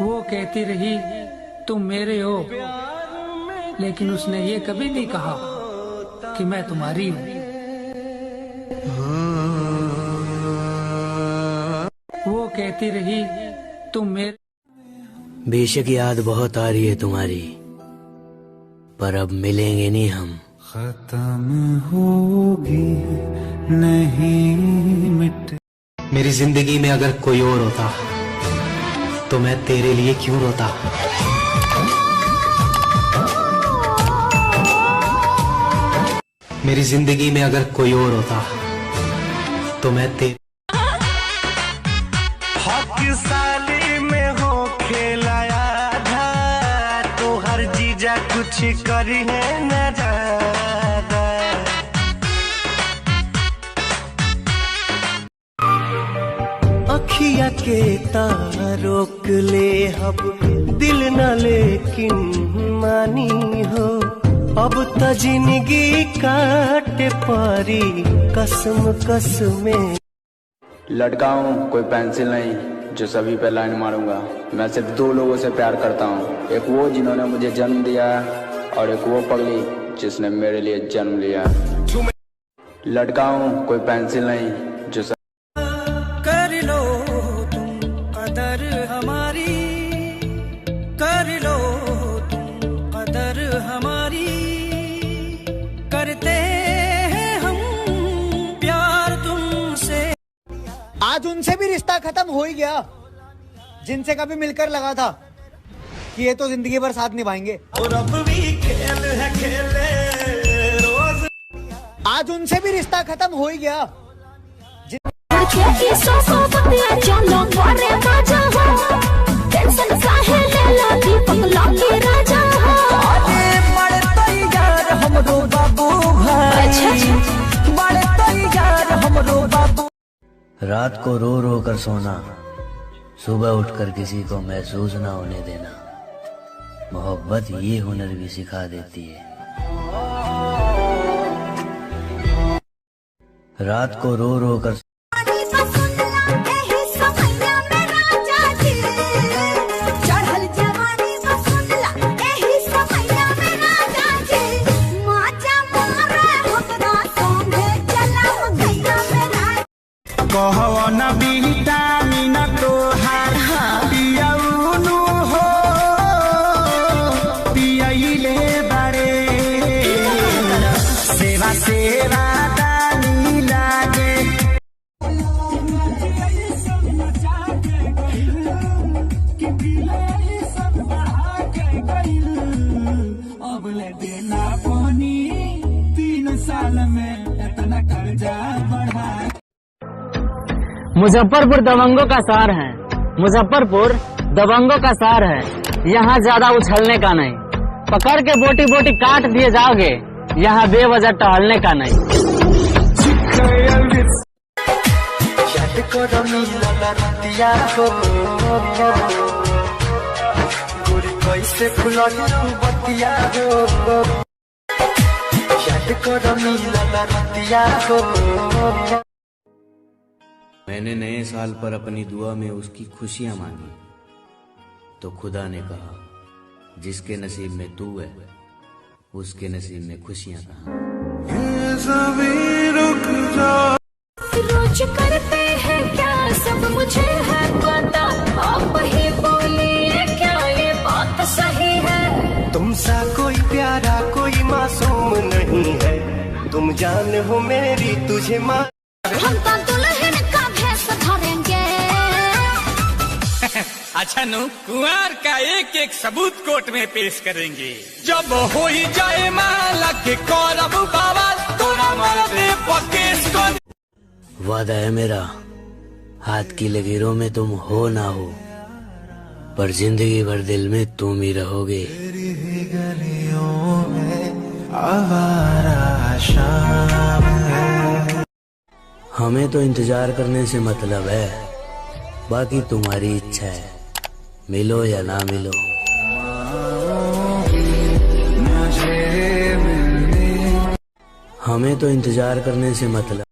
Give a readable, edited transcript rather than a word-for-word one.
वो कहती रही तुम मेरे हो, लेकिन उसने ये कभी नहीं कहा कि मैं तुम्हारी हूँ। वो कहती रही तुम मेरे। बेशक याद बहुत आ रही है तुम्हारी, पर अब मिलेंगे नहीं हम। खत्म होगी नहीं मिट। मेरी जिंदगी में अगर कोई और होता तो मैं तेरे लिए क्यों रोता। मेरी जिंदगी में अगर कोई और होता तो मैं तेरे। हक साली में हो खेलाया था तो हर जीजा कुछ करी है न ज्यादा। अखिया के तार रोक ले अब दिल न लेकिन मानी हो। अब तो जिंदगी काटे पारी कसम कसमे। लड़का हूँ कोई पेंसिल नहीं जो सभी पे लाइन मारूंगा। मैं सिर्फ दो लोगों से प्यार करता हूँ, एक वो जिन्होंने मुझे जन्म दिया और एक वो पगली जिसने मेरे लिए जन्म लिया। लड़का हूँ कोई पेंसिल नहीं जो कर लो तुम कदर हमारी, कर लो तुम कदर हमारी। करते हैं हम प्यार तुमसे। आज उनसे भी रिश्ता खत्म हो ही गया जिनसे कभी मिलकर लगा था कि ये तो जिंदगी भर साथ निभाएंगे। और अब भी खेल है खेले रोज। आज उनसे भी रिश्ता खत्म हो ही गया। रात को रो रो कर सोना, सुबह उठकर किसी को महसूस ना होने देना। मोहब्बत ये हुनर भी सिखा देती है। रात को रो रो कर कहो न विटामिन तोहार पियौनु हो पियैले बारे। सेवा सेवा दानी लागे। अब ले देना पानी 3 साल में इतना कर्जा बढ़ा। मुजफ्फरपुर दबंगों का शहर है, मुजफ्फरपुर दबंगों का शहर है। यहाँ ज्यादा उछलने का नहीं, पकड़ के बोटी बोटी काट दिए जाओगे। यहाँ बेवजह टहलने का नहीं। मैंने नए साल पर अपनी दुआ में उसकी खुशियां मांगी तो खुदा ने कहा जिसके नसीब में तू है उसके नसीब में खुशियां कहाँ। रोज करते हैं क्या सब मुझे है पता, आप ही बोलिए क्या ये बात सही है। तुमसा कोई प्यारा कोई मासूम नहीं है, तुम जान हो मेरी तुझे मां। हम तो दुल्हन का भेष धरेंगे। अच्छा नु कुंवर का एक एक सबूत कोर्ट में पेश करेंगे। जब हो ही जाए माला के कौरव बाबा तोरा मरदे पकेश को। वादा है मेरा हाथ की लकीरों में तुम हो ना हो, पर जिंदगी भर दिल में तुम ही रहोगे। तेरी गलियों में आवारा शाम है। हमें तो इंतजार करने से मतलब है, बाकी तुम्हारी इच्छा है, मिलो या ना मिलो। हमें तो इंतजार करने से मतलब